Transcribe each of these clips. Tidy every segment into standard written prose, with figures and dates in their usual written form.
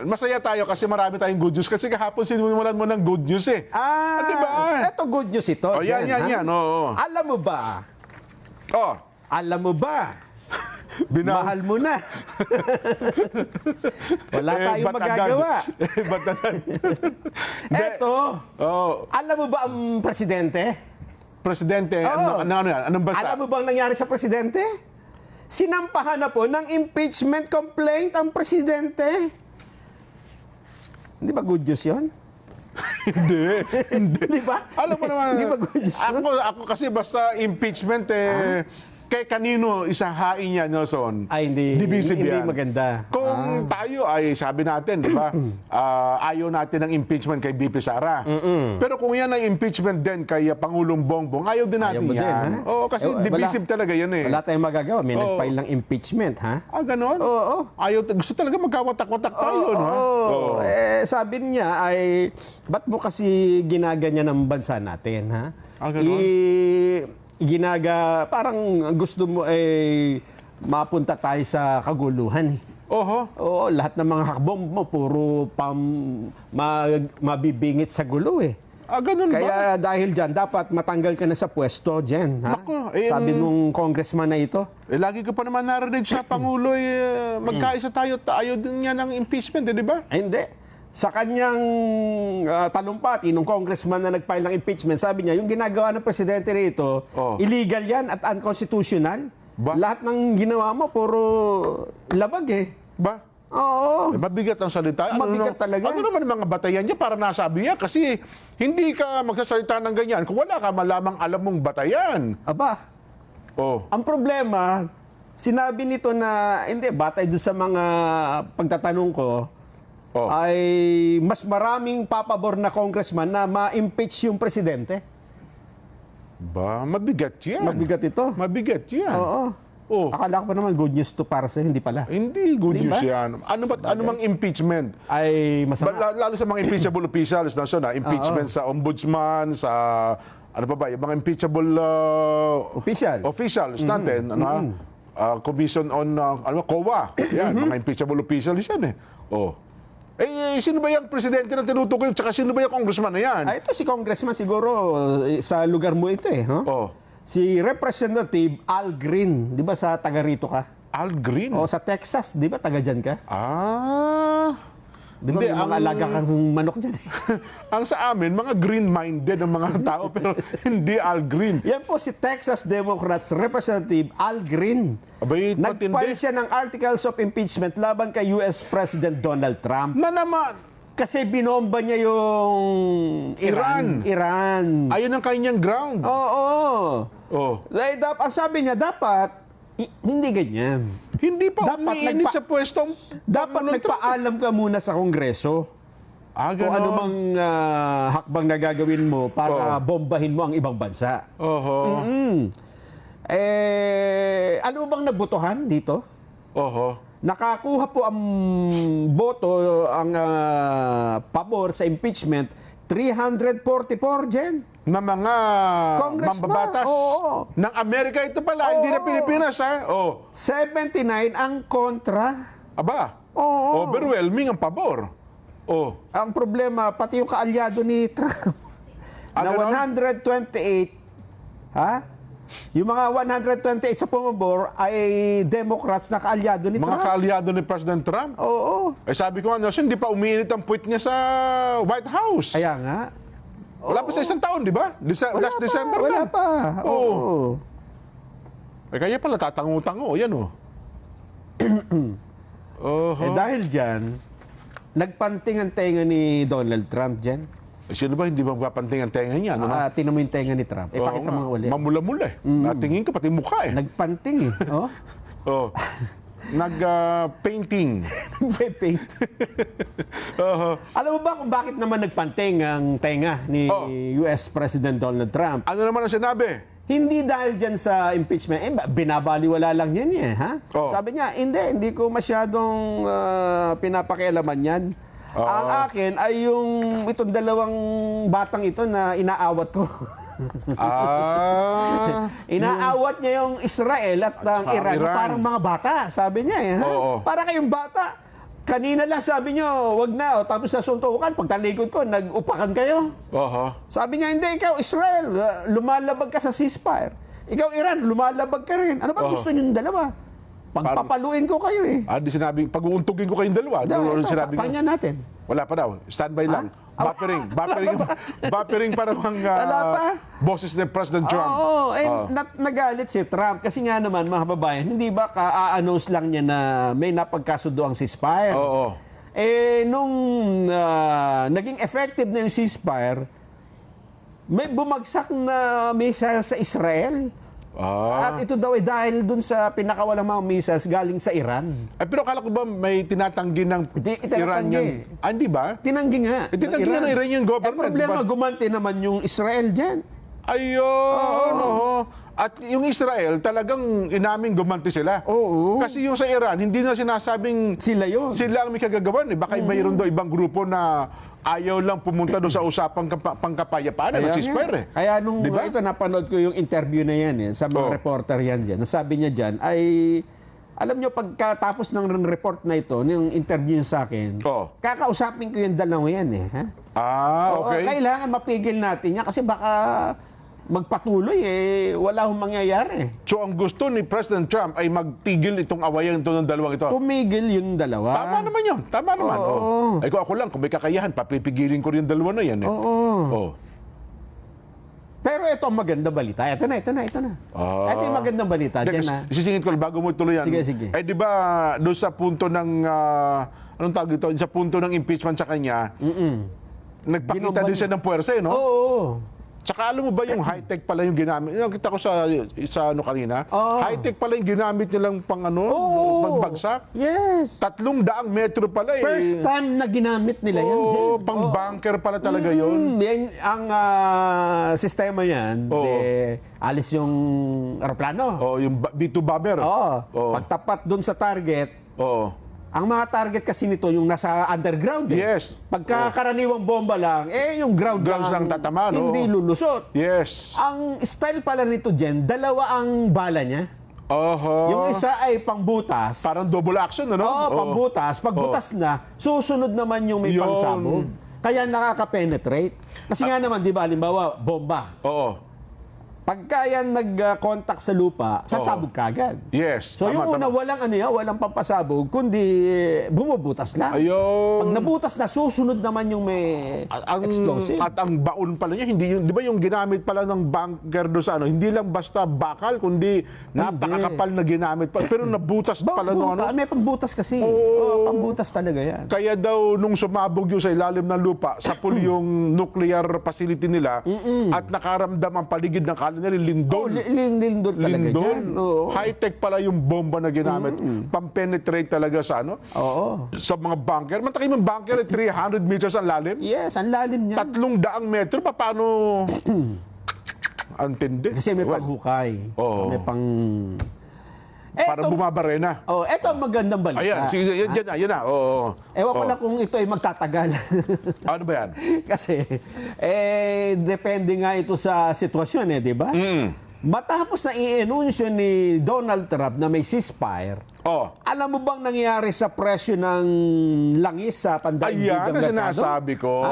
Masaya tayo kasi marami tayong good news. Kasi kahapon sinimulan mo ng good news eh. Di ba? Eto good news ito. Oh, yan, Jen, ha? yan. Oo. Alam mo ba? Oh, Alam mo ba? Mahal mo na. Wala tayong ba't magagawa. agad? Ba't agad? Eto, Oh, alam mo ba ang presidente? presidente, Oo. ano yan? Anong bansa? Alam mo bang nangyari sa presidente? Sinampahan na po ng impeachment complaint ang presidente. Hindi ba good news yun? Hindi. Di ba? Alam mo naman, Hindi ba good news yun? ako kasi basta impeachment kay kanino isahain niya, Nelson? Ay, hindi. Divisive Hindi yan. maganda. Kung tayo ay sabi natin, di ba, ayaw natin ng impeachment kay BP Sara. Pero kung yan ang impeachment din kay Pangulong Bongbong, ayaw din natin Ayaw mo yan. din, ha? Oo, kasi divisive talaga yan eh. Wala tayong magagawa. May nag-file ng impeachment, ha? Ganon? Oo. Gusto talaga magkawatak-watak tayo, no? Oo. Sabi niya ay, ba't mo kasi ginaganyan ng bansa natin, ha? Ganon? Parang gusto mo ay mapunta tayo sa kaguluhan, eh. Oho. Oo, lahat ng mga hakbong mo, puro mabibingit sa gulo, eh. Ganun ba? Kaya dahil dyan, dapat matanggal ka na sa pwesto, Jen. Ha? Naku, Sabi nung congressman na ito. Lagi ko pa naman narinig sa Pangulo, magkaisa tayo, ayaw din niya ng impeachment, di ba? Ay, hindi. Sa kanyang talumpati, nung congressman na nag-file ng impeachment, sabi niya, yung ginagawa ng presidente rito, illegal yan at unconstitutional. Ba? Lahat ng ginawa mo, puro labag eh. Ba? Oo. Mabigat ang salita. Mabigat talaga. Ano naman ang mga batayan niya para nasabi niya? Kasi hindi ka magsasalita ng ganyan kung wala ka malamang alam mong batayan. Aba, Oh. ang problema, sinabi nito na, hindi, batay doon sa mga pagtatanong ko, ay mas maraming papabor na congressman na ma-impeach yung presidente. Ba, mabigat yan. Mabigat ito. Mabigat yan. Oo. Oh. Akala ko pa naman good news to para sa'yo, hindi pala. Hindi good Hindi news ba? yan. Ano mang impeachment? Ay masama. Lalo sa mga impeachable officials, impeachment sa ombudsman, sa ano pa ba, yung mga impeachable officials natin, Commission on COA. Yan, mga impeachable officials yan eh. Oh. Sino ba yung presidente na tinutukoy? Tsaka sino ba yung congressman na yan? Ito si congressman siguro sa lugar mo ito eh. Huh? Oh. Si Representative Al Green. Di ba sa taga rito ka? Al Green? O sa Texas. Di ba taga dyan ka? Di ba Hindi, may mga alaga kang manok dyan eh? Ang sa amin, mga green-minded ang mga tao, pero hindi Al Green. Yan po si Texas Democrats Representative Al Green. Abay, Nag-file matindi. siya ng articles of impeachment laban kay US President Donald Trump. Na naman, Kasi binomba niya yung Iran. ayun ang kanyang ground. Oo. Oh. Ang sabi niya, dapat, hindi ganyan. Hindi pa Dapat umiinit sa pwestong Dapat Donald Trump. nagpaalam ka muna sa Kongreso kung ganon. ano mang hakbang na gagawin mo para bombahin mo ang ibang bansa. Oho. Alam mo bang nagbotohan dito? Oho. Nakakuha po ang boto, ang pabor sa impeachment, 344, Jen. Na mga Congressman, mambabatas oo. ng Amerika ito pala, hindi na Oo. Pilipinas ha. 79 ang kontra. Aba, Oo. overwhelming ang pabor. Ang problema, pati yung kaalyado ni Trump, na ganon? 128, yung mga 128 sa pumabor ay Democrats na kaalyado ni Mga Trump. kaalyado ni President Trump. Oo. Sabi ko nga, Nelson, hindi pa umiinit ang puwit niya sa White House. Kaya nga. Wala pa sa isang taon, di ba? Last December Wala lang. pa. Oo. Oo. Kaya pala tatango-tango. Yan o. Dahil dyan, nagpanting ang tenga ni Donald Trump dyan. Sino ba hindi magpapanting ang tenga niya? Ano? Tinan mo yung tenga ni Trump. Oo Pakita nga. mo nga uli. Mamula-mula eh. Natingin ka pati mukha eh. Nagpanting eh. Oh. Nag-painting. Nagpe-paint. Alam mo ba kung bakit naman nagpanting ang tenga ni US President Donald Trump? Ano naman ang sinabi? Hindi dahil dyan sa impeachment. Binabaliwala lang yan eh. Ha? Sabi niya, hindi ko masyadong pinapakialaman yan. Ang akin ay yung itong dalawang batang ito na inaawat ko. Inaawat niya yung Israel at ang Iran. Iran. Parang mga bata, sabi niya. Ha? Oo. Para kayong bata. kanina lang sabi nyo, wag na. Tapos nasuntukan, pagtalikod ko, nag-upakan kayo. Sabi niya, hindi, ikaw, Israel, lumalabag ka sa ceasefire. Ikaw, Iran, lumalabag ka rin. Ano ba gusto nyo yung dalawa? Pagpapaluin ko kayo eh. Di sinabi, pag-uuntugin ko kayong dalawa. Sinabi ko. Pakanya natin. Wala pa daw. Standby lang. Buffering para mga boses ni President Trump. Oo, nagalit si Trump. Kasi nga naman, mga kababayan, hindi ba ka-announce lang niya na may napagkasundo ang ceasefire? Oo. Nung naging effective na yung ceasefire, may bumagsak na missile sa Israel. At ito daw ay dahil dun sa pinakawalang mga missiles galing sa Iran. Pero akala ko ba may tinatanggi ng Iranian? Hindi ba? Tinanggi nga. Tinanggi nga ng Iranian government. Problema, gumanti naman yung Israel dyan. Ayun, At yung Israel, talagang inaming gumanti sila. Oo. Kasi yung sa Iran, hindi na sinasabing sila yun. Sila ang may kagagawan. Baka mayroon daw ibang grupo na ayaw lang pumunta doon sa usapang pangkapayapaan. Ceasefire. Kaya nung ito, napanood ko yung interview na yan sa mga reporter yan dyan. Nasabi niya dyan ay, alam nyo, pagkatapos ng report na ito, ng interview sa akin, kakausapin ko yung dalawa yan okay. Kailangan mapigil natin yan kasi baka magpatuloy wala hong mangyayari. So ang gusto ni President Trump ay magtigil itong awayan ito ng dalawang ito. Tumigil yung dalawa. Tama naman yun. Tama naman. Ay kung ako lang, kung may kakayahan, papipigilin ko rin yung dalawa na yan. Pero ito ang magandang balita. Ito na. Ito yung magandang balita. Isisingit ko bago mo tuloy yan. Sige. Di ba doon sa punto ng, anong tawag ito? Sa punto ng impeachment sa kanya, nagpakita din siya ng puwersa, no? Oo. Tsaka alam mo ba yung high-tech pala yung ginamit? Nakita ko sa kanina. High-tech pala yung ginamit nilang pagbagsak. Yes. 300 metro pala First time na ginamit nila yan. Pang bunker pala talaga yun. Yan, ang sistema yan, alis yung aeroplano. Yung B-2 bomber. Pagtapat dun sa target, ang mga target kasi nito yung nasa underground. Yes. Pagkakaraniwang bomba lang, yung ground lang tatama, hindi lulusot. Yes. Ang style pala nito dyan, dalawa ang bala niya. Yung isa ay pangbutas. Parang double action, ano? Pangbutas. Pagbutas na, susunod naman yung may pangsabog. Kaya nakaka-penetrate. Kasi nga naman, di ba, halimbawa, bomba. Pagka yan nag-contact sa lupa, sasabog kagad. Yes. So yung una, walang pampasabog, kundi bumubutas lang. Pag nabutas na, susunod naman yung may explosive. At ang baon pala niya, hindi di ba yung ginamit pala ng bunker doon sa hindi lang basta bakal, kundi napakakapal na ginamit pala. Pero nabutas pala nung May pambutas kasi. Pambutas talaga yan. Kaya daw nung sumabog yung sa ilalim ng lupa, sapul yung nuclear facility nila at nakaramdam ang paligid ng kalye nila, lindol. Lindol talaga yan. High-tech pala yung bomba na ginamit. Pampenetrate talaga sa sa mga bunker. Mantakin yung bunker 300 meters ang lalim? Yes, ang lalim niya. 300 metro, paano? Ang tindi. Kasi may panghukay. May pang... Para bumabarena. Ito ang magandang balita. Ayan, sige, yan na. Ewan ko lang kung ito ay magtatagal. Ano ba yan? Kasi, depende nga ito sa sitwasyon, di ba? Matapos na i-enunsyo ni Donald Trump na may ceasefire, alam mo bang nangyari sa presyo ng langis sa pandaigdigang merkado? Ayan na sinasabi ko.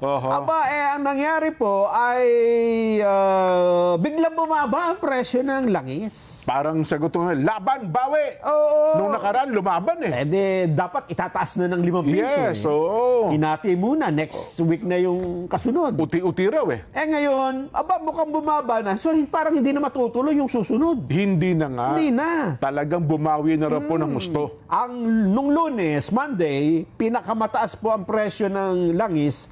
Aba, ang nangyari po ay biglang bumaba ang presyo ng langis. Parang sagot ko, laban, bawi! Nung nakaraan, lumaban Dapat itataas na ng 5 piso. Yes, Hinati muna, next week na yung kasunod. Uti-uti raw Ngayon, mukhang bumaba na. So, parang hindi na matutuloy yung susunod. Hindi na nga. Hindi na. Talagang bumawi na raw po ng gusto. Nung Lunes, Monday, pinakamataas po ang presyo ng langis,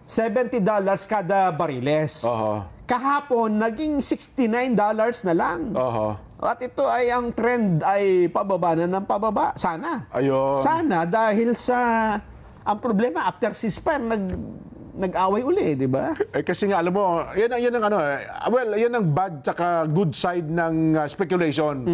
$70 kada bariles. Kahapon, naging $69 na lang. At ito ay ang trend ay pababa na ng pababa. Sana. Sana dahil sa ang problema after ceasefire nag-away uli, di ba? Kasi nga alam mo, yan ang bad tsaka good side ng speculation.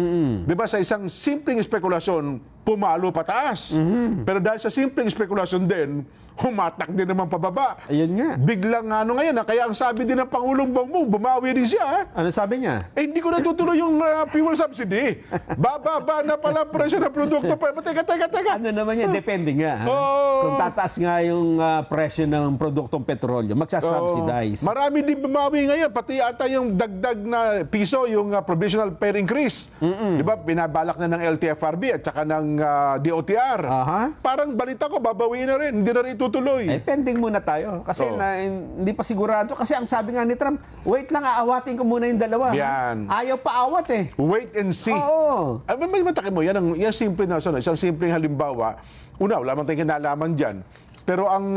Di ba sa isang simpleng spekulasyon, pumalo pataas. Pero dahil sa simpleng spekulasyon din, humatak din naman pababa. Ayun nga. Biglang ngayon, kaya ang sabi din ng Pangulong Bongbong, bumawi rin siya. Ano sabi niya? Hindi ko natutuloy yung fuel subsidy. Bababa na pala presyo ng produkto. Teka. Ano naman yan? Depende nga. Ha? Oo. Kung tataas nga yung presyo ng produktong petrolyo, magsasubsidize. Marami din bumawi ngayon. Pati ata yung dagdag na piso, yung provisional fare increase. Di ba? Binabalak na ng LTFRB at saka ng DOTR. Aha. Parang balita ko, babawiin na rin. Hindi na rin tutuloy. Pending muna tayo. Kasi hindi pa sigurado. Kasi ang sabi nga ni Trump, wait lang, aawatin ko muna yung dalawa. Yan. Ayaw pa awat eh. Wait and see. Oo. May matake mo, yan simple na, isang simpleng halimbawa. Una, wala man tayong kinalaman dyan. Pero ang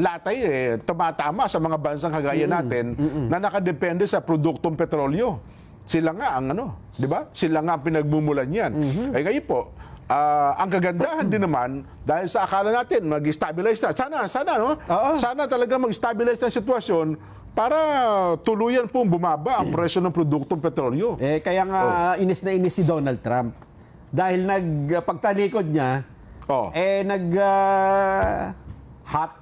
latay tumatama sa mga bansang kagaya natin na nakadepende sa produktong petrolyo. Sila nga ang di ba? Sila nga ang pinagmumulan yan. Eh ngayon po, ang kagandahan din naman, dahil sa akala natin, mag-stabilize na. Sana, no? Sana talaga mag-stabilize na sitwasyon para tuluyan pong bumaba ang presyo ng produktong petrolyo. Kaya nga inis na inis si Donald Trump. Dahil pagtalikod niya,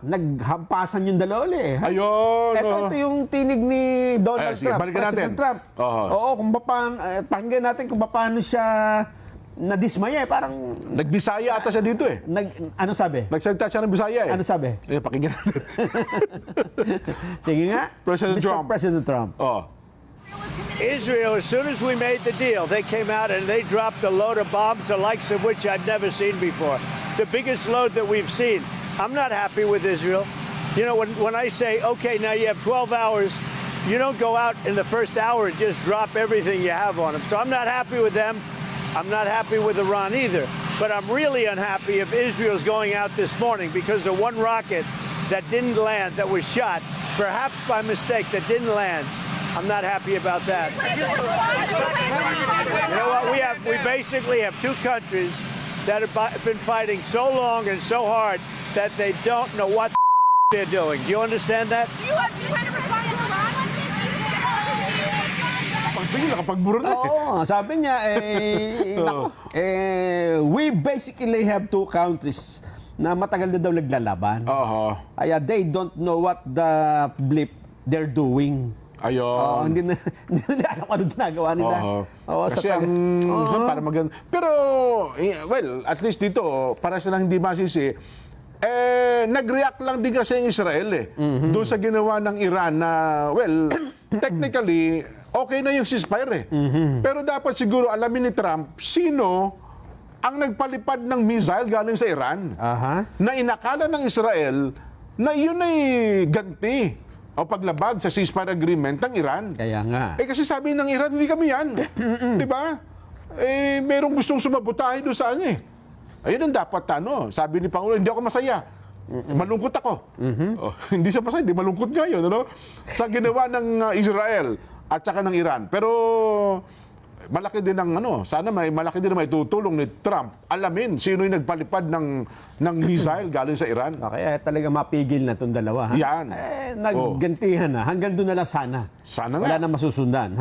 naghampasan yung dalawa ulit. Ayun. Ito yung tinig ni Donald sige, Trump, balikan President natin. Trump. Oo. Kung paano, pakinggan natin kung paano siya nadismaya. Parang, Nagbisaya ata siya dito ano sabi? Nagsalita siya ng Bisaya Ano sabi? Pakinggan natin. Sige nga. President Mr. Trump. President Trump. Israel, as soon as we made the deal, they came out and they dropped a load of bombs, the likes of which I've never seen before. The biggest load that we've seen. I'm not happy with Israel. You know, when I say, okay, now you have 12 hours, you don't go out in the first hour and just drop everything you have on them. So I'm not happy with them. I'm not happy with Iran either. But I'm really unhappy if Israel's going out this morning because of one rocket that didn't land, that was shot, perhaps by mistake, that didn't land. I'm not happy about that. You know what? We basically have two countries that have been fighting so long and so hard that they don't know what they're doing. Do you understand that? You had to respond to Iran on Sige, nakapagburo na Oo, sabi niya, nako, we basically have two countries na matagal na daw naglalaban. Kaya they don't know what the blip they're doing. Ayun. Hindi na alam kung ano ginagawa nila. Kasi para maganda. Pero, well, at least dito, para silang hindi masisi, nag-react lang din kasi yung Israel doon sa ginawa ng Iran na, well, technically, okay na yung ceasefire Pero dapat siguro alamin ni Trump, sino ang nagpalipad ng missile galing sa Iran na inakala ng Israel na yun ay ganti o paglabag sa ceasefire agreement ng Iran. Kaya nga. Kasi sabi ng Iran, hindi kami yan. Di ba? Merong gustong sumabotahe doon sa Ayun ang dapat, sabi ni Pangulo, hindi ako masaya. Malungkot ako. Hindi siya masaya, hindi malungkot ngayon. Sa ginawa ng Israel at saka ng Iran. Pero malaki din ang sana malaki din ang maitutulong ni Trump. Alamin sino yung nagpalipad ng missile galing sa Iran. Kaya talaga mapigil na itong dalawa. Yan. Naggantihan na. Hanggang doon na lang sana. Sana nga. Wala na masusundan.